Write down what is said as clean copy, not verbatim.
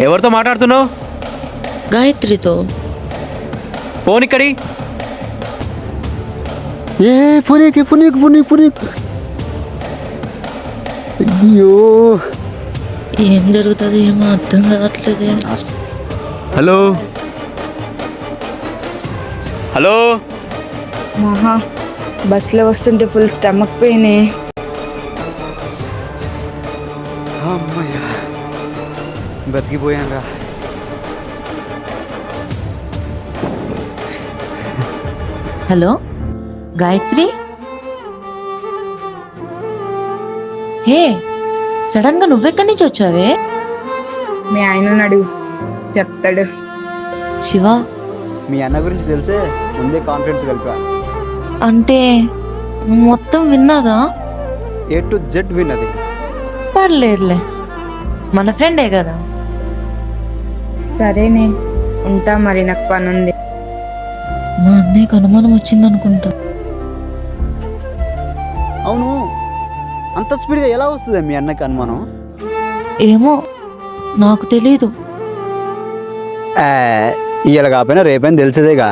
ఎవరితో మాట్లాడుతున్నావు? గాయత్రితో. ఫోన్ ఇక్కడి. ఏ ఫోన్ అయ్యో ఏం జరుగుతుంది ఏమో అర్థం కావట్లేదే. హలో హలో మహా బస్సులో వస్తుంటే ఫుల్ స్టమక్ పెయిన్. అమ్మయ్యా బతికిపోయాను రా. హలో గాయత్రి, హే సడన్ గా నువ్వెక్కడి నుంచి వచ్చావే? మీ ఆయనను అడుగు, చెప్తాడు. శివ, మీ అన్న గురించి తెలిసే ముందే కాన్ఫిడెన్స్ కలిపా. అంటే మొత్తం విన్నాదా? A to Z విన్నది. పర్లేదులే, మన ఫ్రెండే కదా. సరేనే, ఉంటా మరి, నాకు పని ఉంది. మా అన్నయ్యకి అనుమానం వచ్చిందనుకుంటా. అవును, అంత స్పీడ్గా ఎలా వస్తుంది మీ అన్నకి అనుమానం? ఏమో నాకు తెలీదు. ఇవాళ కాకపోయినా రేపైనా తెలిసేదేగా.